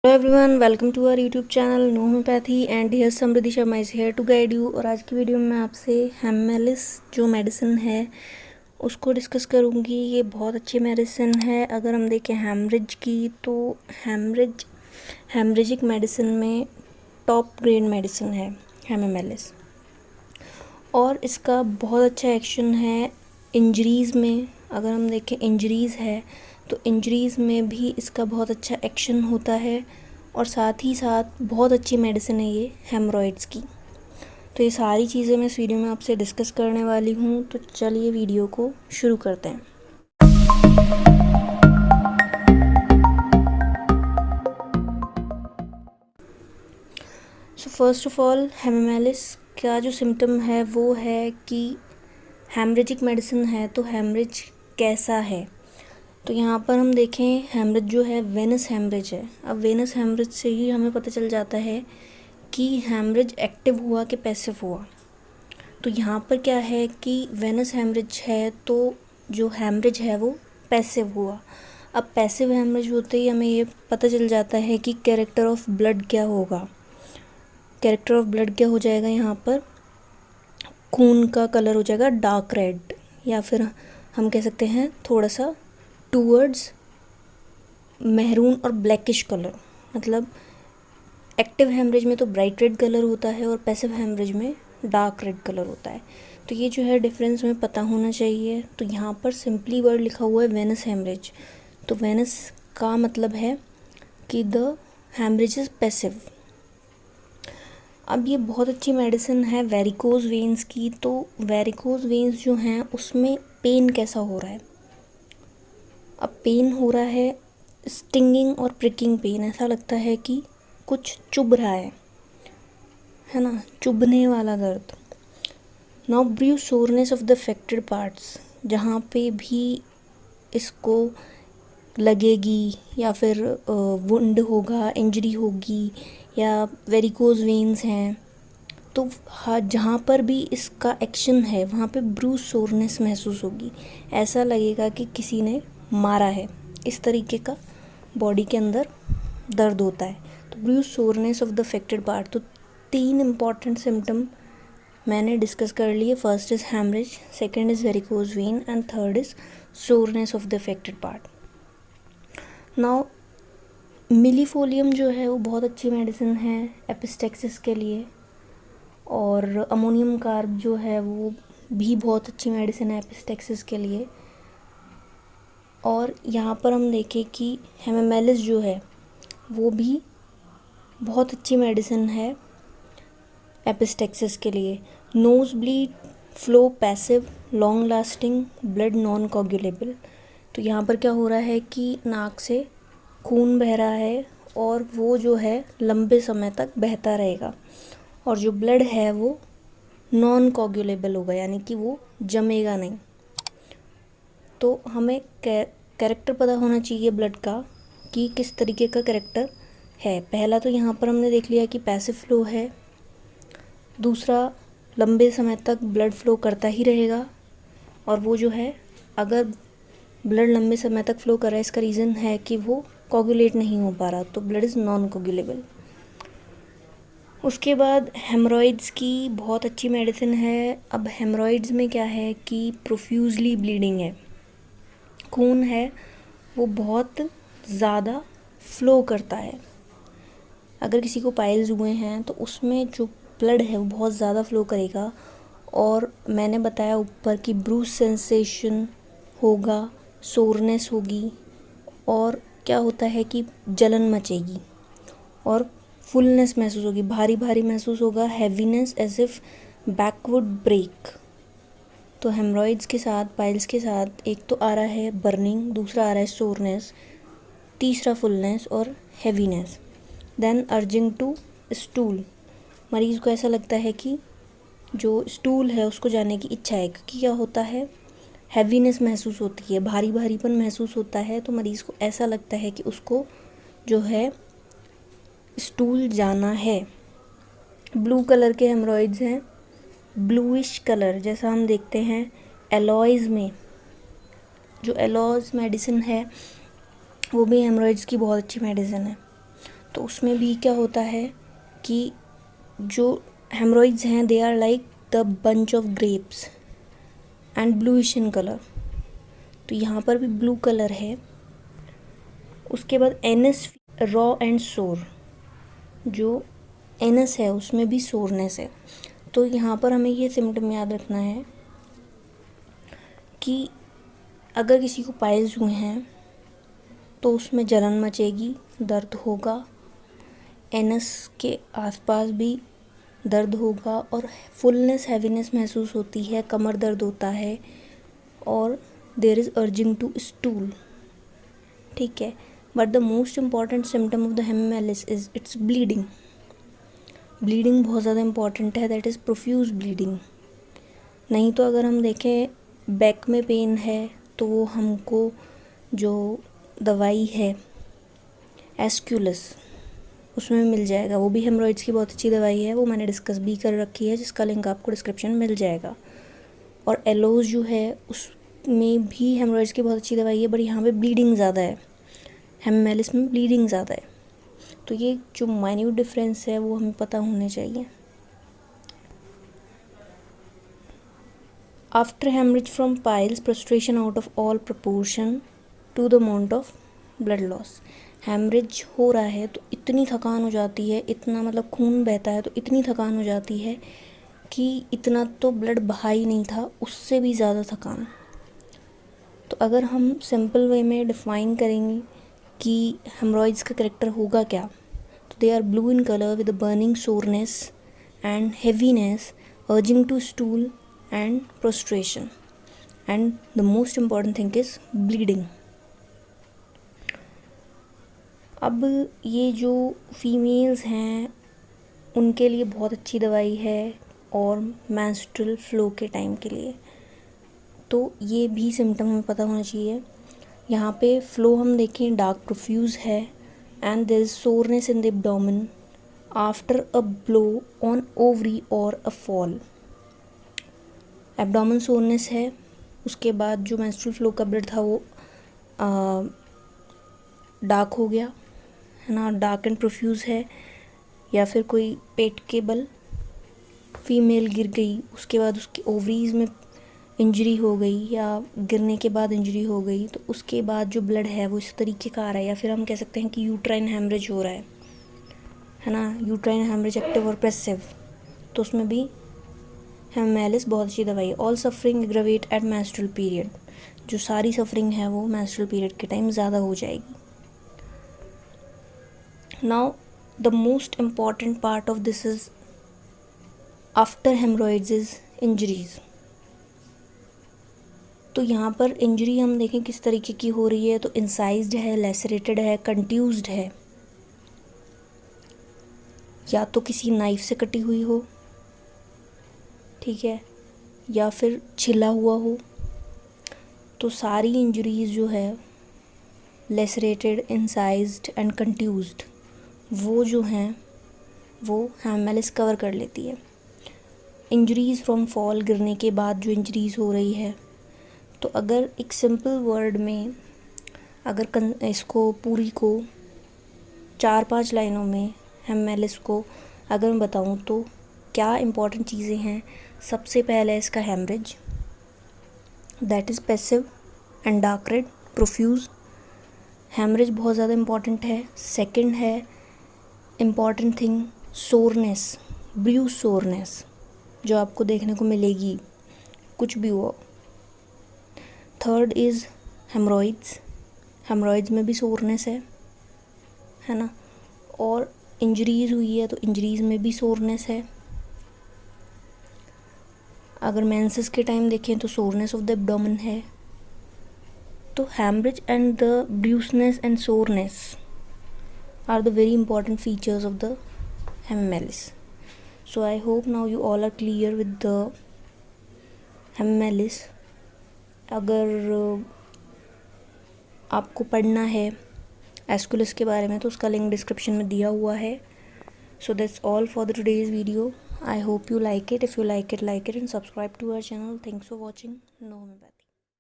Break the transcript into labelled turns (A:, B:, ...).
A: Hello everyone, welcome to our YouTube channel know homeopathy and here Samriddhi Sharma is here to guide you. और आज की video में मैं आपसे हेममेलिस जो मेडिसिन है उसको डिस्कस करूँगी। ये बहुत अच्छी मेडिसिन है। अगर हम देखें हेमरेज की तो हेमरेजिक मेडिसिन में टॉप ग्रेड मेडिसिन है हेममेलिस, और इसका बहुत अच्छा एक्शन है इंजरीज़ में। अगर हम देखें इंजरीज़ है तो इंजरीज़ में भी इसका बहुत अच्छा एक्शन होता है, और साथ ही साथ बहुत अच्छी मेडिसिन है ये हेमरॉइड्स की। तो ये सारी चीज़ें मैं इस वीडियो में आपसे डिस्कस करने वाली हूँ। तो चलिए वीडियो को शुरू करते हैं। सो फर्स्ट ऑफ ऑल, हेममेलिस का जो सिम्टम है वो है कि हेमरेजिक मेडिसिन है। तो हेमरेज कैसा है, तो यहाँ पर हम देखें हेमरेज जो है वेनस हेमरेज है। अब वेनस हेमरेज से ही हमें पता चल जाता है कि हेमरेज एक्टिव हुआ कि पैसिव हुआ। तो यहाँ पर क्या है कि वेनस हेमरेज है तो जो हेमरेज है वो पैसिव हुआ। अब पैसिव हेमरेज होते ही हमें ये पता चल जाता है कि कैरेक्टर ऑफ ब्लड क्या होगा। कैरेक्टर ऑफ ब्लड क्या हो जाएगा, यहाँ पर खून का कलर हो जाएगा डार्क रेड, या फिर हम कह सकते हैं थोड़ा सा टूवर्ड्स मैरून और ब्लैकिश कलर। मतलब एक्टिव हेमरेज में तो ब्राइट रेड कलर होता है और पैसिव हेमरेज में डार्क रेड कलर होता है। तो ये जो है डिफरेंस हमें पता होना चाहिए। तो यहाँ पर सिंपली वर्ड लिखा हुआ है वेनस हेमरेज। तो वेनस का मतलब है कि द हेमरेज इज़ पैसिव। अब ये बहुत अच्छी मेडिसिन है वेरिकोज वेन्स की। तो वेरिकोज वेन्स जो हैं उसमें पेन कैसा हो रहा है। अब पेन हो रहा है स्टिंगिंग और प्रिकिंग पेन, ऐसा लगता है कि कुछ चुभ रहा है ना, चुभने वाला दर्द। Now bruise soreness of the affected parts, जहाँ पे भी इसको लगेगी या फिर वुंड होगा, इंजरी होगी या वेरिकोज वेन्स हैं, तो हाँ जहाँ पर भी इसका एक्शन है वहाँ पे ब्रूस सोरनेस महसूस होगी। ऐसा लगेगा कि किसी ने मारा है, इस तरीके का बॉडी के अंदर दर्द होता है। तो bruise soreness of the affected part. तो 3 इम्पॉर्टेंट सिम्टम मैंने डिस्कस कर लिए। First is haemorrhage, second is varicose vein and third is soreness of the affected part. Now millefolium जो है वो बहुत अच्छी मेडिसिन है एपिस्टेक्सिस के लिए, और अमोनियम कार्ब जो है वो भी बहुत अच्छी मेडिसिन है एपिस्टेक्सिस के लिए। और यहाँ पर हम देखें कि हेममेलिस जो है वो भी बहुत अच्छी मेडिसिन है एपिस्टेक्सिस के लिए। Nose bleed, flow passive, long lasting, blood non coagulable. तो यहाँ पर क्या हो रहा है कि नाक से खून बह रहा है और वो जो है लंबे समय तक बहता रहेगा, और जो ब्लड है वो नॉन कोगुलेबल होगा, यानी कि वो जमेगा नहीं। तो हमें कैरेक्टर पता होना चाहिए ब्लड का कि किस तरीके का कैरेक्टर है। पहला तो यहाँ पर हमने देख लिया कि पैसिव फ्लो है। दूसरा, लंबे समय तक ब्लड फ्लो करता ही रहेगा, और वो जो है अगर ब्लड लंबे समय तक फ्लो कर रहा है इसका रीज़न है कि वो कोगुलेट नहीं हो पा रहा, तो ब्लड इज़ नॉन कोगुलेबल। उसके बाद हेमरॉइड्स की बहुत अच्छी मेडिसिन है। अब हेमरॉइड्स में क्या है कि प्रोफ्यूजली ब्लीडिंग है, खून है वो बहुत ज़्यादा फ्लो करता है। अगर किसी को पाइल्स हुए हैं तो उसमें जो ब्लड है वो बहुत ज़्यादा फ्लो करेगा, और मैंने बताया ऊपर कि ब्रूस सेंसेशन होगा, सोरनेस होगी, और क्या होता है कि जलन मचेगी और फुलनेस महसूस होगी, भारी भारी महसूस होगा, heaviness as if back would break. तो हेमरॉइड्स के साथ, पाइल्स के साथ एक तो आ रहा है बर्निंग, दूसरा आ रहा है सोरनेस, तीसरा फुलनेस और heaviness. Then urging to stool, मरीज़ को ऐसा लगता है कि जो स्टूल है उसको जाने की इच्छा है, क्योंकि क्या होता है हैवीनेस महसूस होती है, भारी भारीपन महसूस होता है। तो मरीज़ को ऐसा लगता है कि उसको जो है स्टूल जाना है। ब्लू कलर के हेमरॉइड्स हैं, ब्लूइश कलर, जैसा हम देखते हैं एलॉयज़ में। जो एलॉयज़ मेडिसिन है वो भी हेमरॉइड्स की बहुत अच्छी मेडिसिन है। तो उसमें भी क्या होता है कि जो हेमरॉइड्स हैं they are like the bunch of grapes and bluish in colour. तो यहाँ पर भी ब्लू कलर है। उसके बाद एनस रॉ एंड सोर, जो एनस है उसमें भी सोरनेस है। तो यहाँ पर हमें ये सिम्टम याद रखना है कि अगर किसी को पाइल्स हुए हैं तो उसमें जलन मचेगी, दर्द होगा, एनस के आसपास भी दर्द होगा और फुलनेस हैवीनेस महसूस होती है, कमर दर्द होता है और there is urging to stool. ठीक है, but the most important symptom of the हेमिमेलिस इज़ इट्स ब्लीडिंग। ब्लीडिंग बहुत ज़्यादा इम्पॉर्टेंट है, दैट इज़ प्रोफ्यूज ब्लीडिंग। नहीं तो अगर हम देखें बैक में पेन है तो वो हमको जो दवाई है एस्क्यूलस उसमें मिल जाएगा, वो भी हेमरॉइड्स की बहुत अच्छी दवाई है, वो मैंने डिस्कस भी कर रखी है जिसका लिंक आपको डिस्क्रिप्शन में मिल जाएगा। और एलोज जो है उसमें भी हेमरॉइड्स की बहुत अच्छी दवाई है, बट यहाँ पे ब्लीडिंग ज़्यादा है, हेमिमेलिस में ब्लीडिंग ज़्यादा है। तो ये जो माइन्यूट डिफरेंस है वो हमें पता होने चाहिए। After haemorrhage from piles, prostration out of all proportion to the amount of blood loss. Haemorrhage हो रहा है तो इतनी थकान हो जाती है, इतना मतलब खून बहता है तो इतनी थकान हो जाती है कि इतना तो ब्लड बहा ही नहीं था, उससे भी ज़्यादा थकान। तो अगर हम सिंपल वे में डिफ़ाइन करेंगे कि हेमरॉइड्स का करेक्टर होगा क्या, तो they are blue in colour with burning soreness and heaviness, urging to stool and prostration, and the most important thing is bleeding. अब ये जो फीमेल्स हैं उनके लिए बहुत अच्छी दवाई है और मेंस्ट्रुअल फ्लो के टाइम के लिए, तो ये भी सिम्टम हमें पता होना चाहिए। यहाँ पे फ्लो हम देखें डार्क प्रोफ्यूज है and there is soreness in the abdomen after a blow on ovary और अ फॉल। एब्डोमेन सोरनेस है, उसके बाद जो मेंस्ट्रुअल फ्लो का ब्लड था वो डार्क हो गया है ना, डार्क एंड प्रोफ्यूज है, या फिर कोई पेट के बल फीमेल गिर गई, उसके बाद उसकी ओवरीज में इंजरी हो गई या गिरने के बाद इंजरी हो गई, तो उसके बाद जो ब्लड है वो इस तरीके का आ रहा है, या फिर हम कह सकते हैं कि यूट्राइन हेमरेज हो रहा है ना, यूट्राइन हेमरेज एक्टिव और प्रेसिव, तो उसमें भी हेमिमेलिस बहुत अच्छी दवाई है। All suffering aggravate at menstrual period, जो सारी सफरिंग है वो मेंस्ट्रुअल पीरियड के टाइम ज़्यादा हो जाएगी। Now the most important part of this is after hemorrhoids is injuries। तो यहाँ पर इंजरी हम देखें किस तरीके की हो रही है, तो इंसाइज्ड है, लेसरेटेड है, कंट्यूज्ड है, या तो किसी नाइफ से कटी हुई हो, ठीक है, या फिर छिला हुआ हो। तो सारी इंजरीज जो है लेसरेटेड, इंसाइज्ड एंड कंट्यूज्ड, वो जो हैं वो हेमिमेलिस कवर कर लेती है। इंजरीज़ फ्रॉम फॉल, गिरने के बाद जो इंजरीज़ हो रही है, तो अगर एक सिंपल वर्ड में अगर इसको पूरी को 4-5 लाइनों में हेमिमेलिस को अगर मैं बताऊं तो क्या इम्पोर्टेंट चीज़ें हैं। सबसे पहले इसका haemorrhage, that is passive and dark red profuse. Haemorrhage बहुत ज़्यादा इम्पॉर्टेंट है। सेकंड है important thing soreness, bruise soreness जो आपको देखने को मिलेगी कुछ भी हो। थर्ड इज़ हेमरॉइड्स, हेमरॉइड्स में भी सोरनेस है ना, और इंजरीज़ हुई है तो इंजरीज़ में भी सोरनेस है। अगर मेंसेस के टाइम देखें तो सोरनेस ऑफ द एब्डोमेन है। तो haemorrhage and the bruiseness and soreness are the very important features of the hemimelis. So I hope now you all are clear with the hemimelis. अगर आपको पढ़ना है Aesculus के बारे में तो उसका लिंक डिस्क्रिप्शन में दिया हुआ है। So that's all for the today's video. I hope you like it. If you like it and subscribe to our channel. Thanks for watching. No homeopathy.